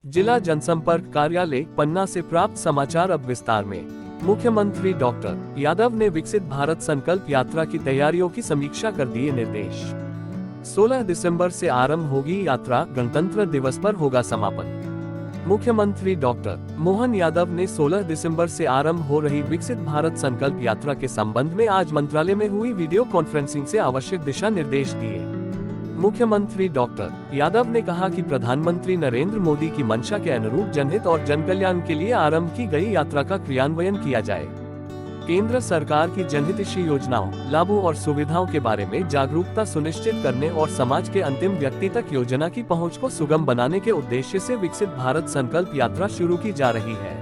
जिला जनसंपर्क कार्यालय पन्ना से प्राप्त समाचार अब विस्तार में। मुख्यमंत्री डॉक्टर यादव ने विकसित भारत संकल्प यात्रा की तैयारियों की समीक्षा कर दिए निर्देश। 16 दिसंबर से आरंभ होगी यात्रा, गणतंत्र दिवस पर होगा समापन। मुख्यमंत्री डॉक्टर मोहन यादव ने 16 दिसंबर से आरंभ हो रही विकसित भारत संकल्प यात्रा के संबंध में आज मंत्रालय में हुई वीडियो कॉन्फ्रेंसिंग से आवश्यक दिशा निर्देश दिए। मुख्यमंत्री डॉक्टर यादव ने कहा कि प्रधानमंत्री नरेंद्र मोदी की मंशा के अनुरूप जनहित और जनकल्याण के लिए आरंभ की गई यात्रा का क्रियान्वयन किया जाए। केंद्र सरकार की जनहितैषी योजनाओं, लाभों और सुविधाओं के बारे में जागरूकता सुनिश्चित करने और समाज के अंतिम व्यक्ति तक योजना की पहुंच को सुगम बनाने के उद्देश्य से विकसित भारत संकल्प यात्रा शुरू की जा रही है।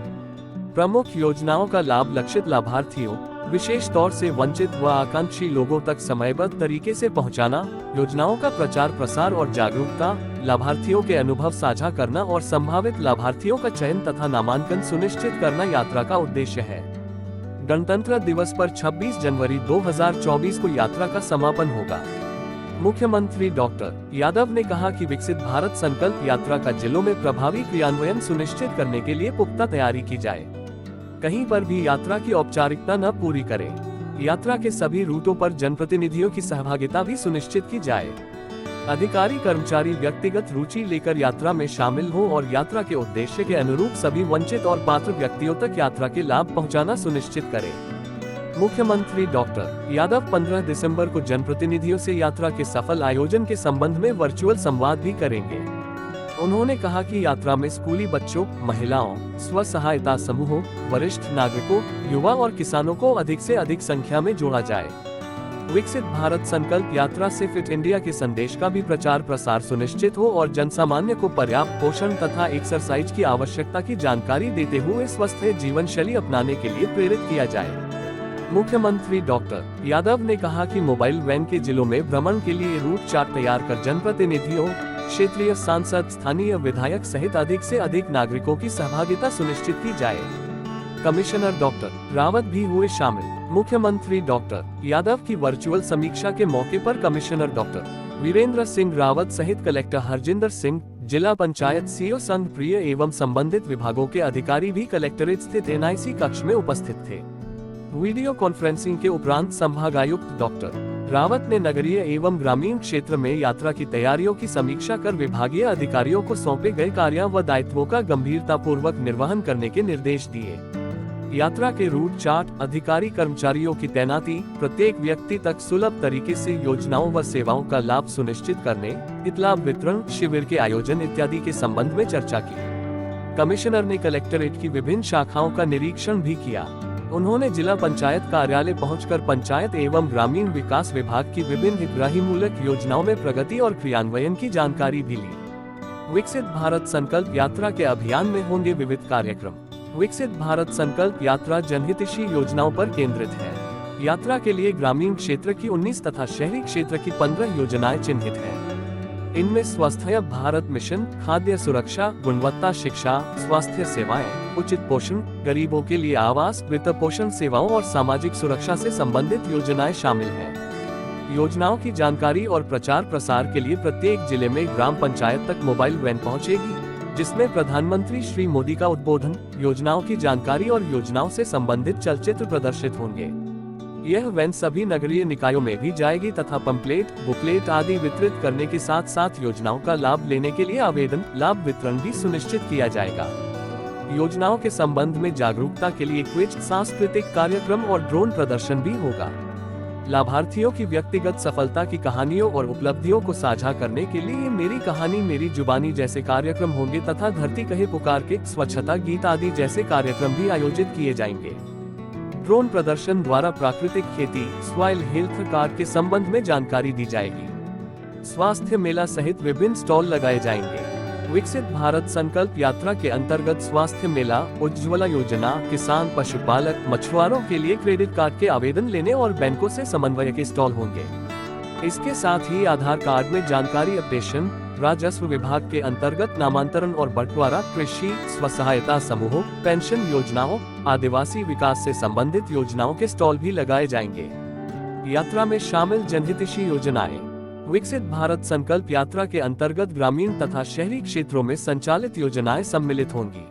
प्रमुख योजनाओं का लाभ लक्षित लाभार्थियों, विशेष तौर से वंचित व आकांक्षी लोगों तक समयबद्ध तरीके से पहुंचाना, योजनाओं का प्रचार प्रसार और जागरूकता, लाभार्थियों के अनुभव साझा करना और संभावित लाभार्थियों का चयन तथा नामांकन सुनिश्चित करना यात्रा का उद्देश्य है। गणतंत्र दिवस पर 26 जनवरी 2024 को यात्रा का समापन होगा। मुख्यमंत्री डॉक्टर यादव ने कहा कि विकसित भारत संकल्प यात्रा का जिलों में प्रभावी क्रियान्वयन सुनिश्चित करने के लिए पुख्ता तैयारी की जाए। कहीं पर भी यात्रा की औपचारिकता न पूरी करें। यात्रा के सभी रूटों पर जनप्रतिनिधियों की सहभागिता भी सुनिश्चित की जाए। अधिकारी कर्मचारी व्यक्तिगत रुचि लेकर यात्रा में शामिल हो और यात्रा के उद्देश्य के अनुरूप सभी वंचित और पात्र व्यक्तियों तक यात्रा के लाभ पहुंचाना सुनिश्चित करें। मुख्यमंत्री डॉक्टर यादव 15 दिसंबर को जनप्रतिनिधियों से यात्रा के सफल आयोजन के संबंध में वर्चुअल संवाद भी करेंगे। उन्होंने कहा कि यात्रा में स्कूली बच्चों, महिलाओं, स्व सहायता समूहों, वरिष्ठ नागरिकों, युवा और किसानों को अधिक से अधिक संख्या में जोड़ा जाए। विकसित भारत संकल्प यात्रा से फिट इंडिया के संदेश का भी प्रचार प्रसार सुनिश्चित हो और जनसामान्य को पर्याप्त पोषण तथा एक्सरसाइज की आवश्यकता की जानकारी देते हुए स्वस्थ जीवन शैली अपनाने के लिए प्रेरित किया जाए। मुख्यमंत्री डॉक्टर यादव ने कहा कि मोबाइल वैन के जिलों में भ्रमण के लिए रूट चार्ट तैयार कर जनप्रतिनिधियों, क्षेत्रीय सांसद, स्थानीय विधायक सहित अधिक से अधिक नागरिकों की सहभागिता सुनिश्चित की जाए। कमिश्नर डॉक्टर रावत भी हुए शामिल। मुख्यमंत्री डॉक्टर यादव की वर्चुअल समीक्षा के मौके पर कमिश्नर डॉक्टर वीरेंद्र सिंह रावत सहित कलेक्टर हरजिंदर सिंह, जिला पंचायत सीओ संघ प्रिय एवं संबंधित विभागों के अधिकारी भी कलेक्ट्रेट स्थित NIC कक्ष में उपस्थित थे। वीडियो कॉन्फ्रेंसिंग के उपरांत संभागायुक्त डॉक्टर रावत ने नगरीय एवं ग्रामीण क्षेत्र में यात्रा की तैयारियों की समीक्षा कर विभागीय अधिकारियों को सौंपे गए कार्य व दायित्वों का गंभीरता पूर्वक निर्वहन करने के निर्देश दिए। यात्रा के रूट चार्ट, अधिकारी कर्मचारियों की तैनाती, प्रत्येक व्यक्ति तक सुलभ तरीके से योजनाओं व सेवाओं का लाभ सुनिश्चित करने, हितलाभ वितरण, शिविर के आयोजन इत्यादि के संबंध में चर्चा की। कमिश्नर ने कलेक्टरेट की विभिन्न शाखाओं का निरीक्षण भी किया। उन्होंने जिला पंचायत कार्यालय पहुंचकर पंचायत एवं ग्रामीण विकास विभाग की विभिन्न हितग्राहीमूलक योजनाओं में प्रगति और क्रियान्वयन की जानकारी भी ली। विकसित भारत संकल्प यात्रा के अभियान में होंगे विविध कार्यक्रम। विकसित भारत संकल्प यात्रा जनहितैषी योजनाओं पर केंद्रित है। यात्रा के लिए ग्रामीण क्षेत्र की 19 तथा शहरी क्षेत्र की 15 योजनाएं चिन्हित हैं। इनमें स्वस्थ भारत मिशन, खाद्य सुरक्षा, गुणवत्ता शिक्षा, स्वास्थ्य सेवाएं, उचित पोषण, गरीबों के लिए आवास, वित्त पोषण सेवाओं और सामाजिक सुरक्षा से संबंधित योजनाएं शामिल हैं। योजनाओं की जानकारी और प्रचार प्रसार के लिए प्रत्येक जिले में ग्राम पंचायत तक मोबाइल वैन पहुंचेगी, जिसमें प्रधानमंत्री श्री मोदी का उद्बोधन, योजनाओं की जानकारी और योजनाओं से संबंधित चलचित्र प्रदर्शित होंगे। यह वैन सभी नगरीय निकायों में भी जाएगी तथा पंपलेट, बुकलेट आदि वितरित करने के साथ साथ योजनाओं का लाभ लेने के लिए आवेदन, लाभ वितरण भी सुनिश्चित किया जाएगा। योजनाओं के संबंध में जागरूकता के लिए क्विज, सांस्कृतिक कार्यक्रम और ड्रोन प्रदर्शन भी होगा। लाभार्थियों की व्यक्तिगत सफलता की कहानियों और उपलब्धियों को साझा करने के लिए मेरी कहानी मेरी जुबानी जैसे कार्यक्रम होंगे तथा धरती कहे पुकार के, स्वच्छता गीत आदि जैसे कार्यक्रम भी आयोजित किए जाएंगे। ड्रोन प्रदर्शन द्वारा प्राकृतिक खेती, सॉइल हेल्थ कार्ड के संबंध में जानकारी दी जाएगी। स्वास्थ्य मेला सहित विभिन्न स्टॉल लगाए जाएंगे। विकसित भारत संकल्प यात्रा के अंतर्गत स्वास्थ्य मेला, उज्ज्वला योजना, किसान, पशुपालक, मछुआरों के लिए क्रेडिट कार्ड के आवेदन लेने और बैंकों से समन्वय के स्टॉल होंगे। इसके साथ ही आधार कार्ड में जानकारी अपडेशन, राजस्व विभाग के अंतर्गत नामांतरण और बंटवारा, कृषि, स्व सहायता समूहों, पेंशन योजनाओं, आदिवासी विकास से संबंधित योजनाओं के स्टॉल भी लगाए जाएंगे। यात्रा में शामिल जनहितैषी योजनाएं। विकसित भारत संकल्प यात्रा के अंतर्गत ग्रामीण तथा शहरी क्षेत्रों में संचालित योजनाएं सम्मिलित होंगी।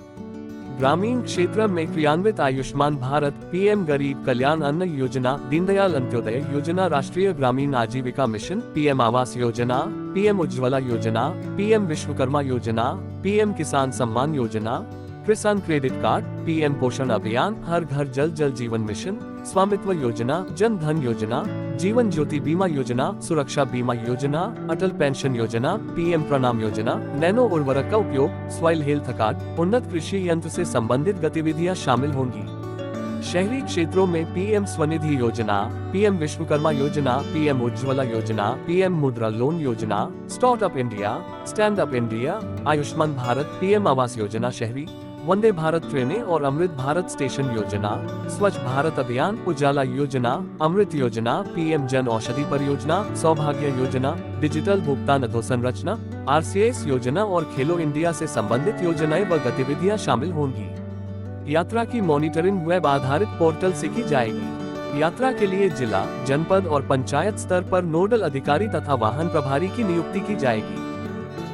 ग्रामीण क्षेत्र में क्रियान्वित आयुष्मान भारत, पीएम गरीब कल्याण अन्न योजना, दीनदयाल अंत्योदय योजना, राष्ट्रीय ग्रामीण आजीविका mission, PM Awas Yojana, PM Ujjwala योजना, पीएम विश्वकर्मा योजना, पीएम किसान सम्मान योजना, किसान क्रेडिट कार्ड, पीएम पोषण अभियान, हर घर जल जल जीवन मिशन, स्वामित्व योजना, जन धन योजना, जीवन ज्योति बीमा योजना, सुरक्षा बीमा योजना, अटल पेंशन योजना, पीएम प्रणाम योजना, नैनो उर्वरक का उपयोग, सॉइल हेल्थ कार्ड, उन्नत कृषि यंत्र से संबंधित गतिविधियां शामिल होंगी। शहरी क्षेत्रों में पीएम स्वनिधि योजना, पीएम विश्वकर्मा योजना, पीएम उज्ज्वला योजना, पीएम मुद्रा लोन योजना, startup India, stand up India, Ayushman Bharat, PM Awas Yojana शहरी, वंदे भारत ट्रेनें और अमृत भारत स्टेशन योजना, स्वच्छ भारत अभियान, उजाला योजना, अमृत योजना, पीएम जन औषधि परियोजना, सौभाग्य योजना, डिजिटल भुगतान अधोसंरचना, आरसीएस योजना और खेलो इंडिया से संबंधित योजनाएं व गतिविधियां शामिल होंगी। यात्रा की मॉनिटरिंग वेब आधारित पोर्टल से की जाएगी। यात्रा के लिए जिला, जनपद और पंचायत स्तर पर नोडल अधिकारी तथा वाहन प्रभारी की नियुक्ति की जाएगी।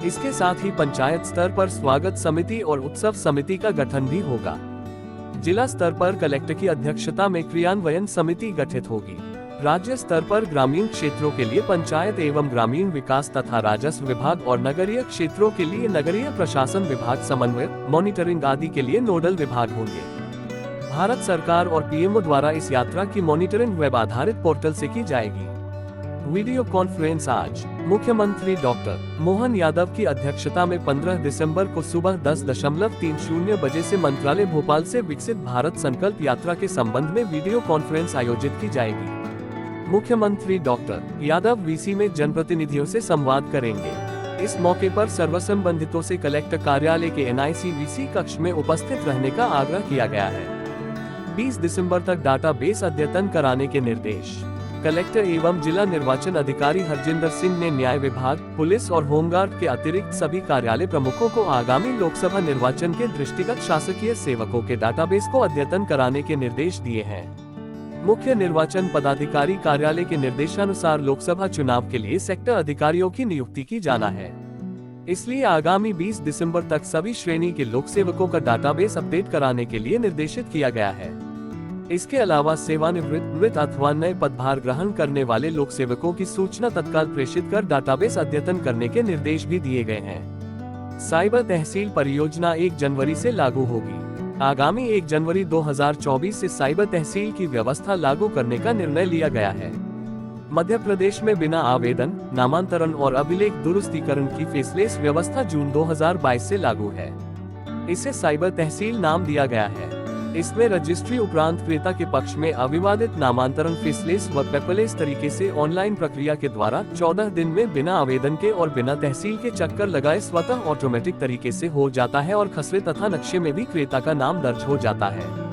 इसके साथ ही पंचायत स्तर पर स्वागत समिति और उत्सव समिति का गठन भी होगा। जिला स्तर पर कलेक्टर की अध्यक्षता में क्रियान्वयन समिति गठित होगी। राज्य स्तर पर ग्रामीण क्षेत्रों के लिए पंचायत एवं ग्रामीण विकास तथा राजस्व विभाग और नगरीय क्षेत्रों के लिए नगरीय प्रशासन विभाग समन्वय, मॉनिटरिंग आदि के लिए नोडल विभाग होंगे। भारत सरकार और पीएमओ द्वारा इस यात्रा की मॉनिटरिंग वेब आधारित पोर्टल से की जाएगी। वीडियो कॉन्फ्रेंस आज मुख्यमंत्री डॉक्टर मोहन यादव की अध्यक्षता में 15 दिसंबर को सुबह 10:30 बजे से मंत्रालय भोपाल से विकसित भारत संकल्प यात्रा के संबंध में वीडियो कॉन्फ्रेंस आयोजित की जाएगी। मुख्यमंत्री डॉक्टर यादव वीसी में जनप्रतिनिधियों से संवाद करेंगे। इस मौके पर सर्व संबंधितों से कलेक्टर कार्यालय के एनआईसी वीसी कक्ष में उपस्थित रहने का आग्रह किया गया है। 20 दिसंबर तक डाटाबेस अद्यतन कराने के निर्देश। कलेक्टर एवं जिला निर्वाचन अधिकारी हरजिंदर सिंह ने न्याय विभाग, पुलिस और होमगार्ड के अतिरिक्त सभी कार्यालय प्रमुखों को आगामी लोकसभा निर्वाचन के दृष्टिगत शासकीय सेवकों के डाटाबेस को अद्यतन कराने के निर्देश दिए हैं। मुख्य निर्वाचन पदाधिकारी कार्यालय के निर्देशानुसार लोकसभा चुनाव के लिए सेक्टर अधिकारियों की नियुक्ति की जाना है। इसलिए आगामी 20 दिसंबर तक सभी श्रेणी के लोक सेवकों का डाटाबेस अपडेट कराने के लिए निर्देशित किया गया है। इसके अलावा सेवानिवृत्त अथवा नए पदभार ग्रहण करने वाले लोक सेवकों की सूचना तत्काल प्रेषित कर डाटाबेस अद्यतन करने के निर्देश भी दिए गए हैं। साइबर तहसील परियोजना 1 जनवरी से लागू होगी। आगामी 1 जनवरी 2024 से साइबर तहसील की व्यवस्था लागू करने का निर्णय लिया गया है। मध्य प्रदेश में बिना आवेदन, नामांतरण और अभिलेख दुरुस्तीकरण की फेसलेस व्यवस्था जून 2022 से लागू है। इसे साइबर तहसील नाम दिया गया है। इसमें रजिस्ट्री उपरांत क्रेता के पक्ष में अविवादित नामांतरण फेसलेस व पेपरलेस तरीके से ऑनलाइन प्रक्रिया के द्वारा 14 दिन में बिना आवेदन के और बिना तहसील के चक्कर लगाए स्वतः ऑटोमेटिक तरीके से हो जाता है और खसरे तथा नक्शे में भी क्रेता का नाम दर्ज हो जाता है।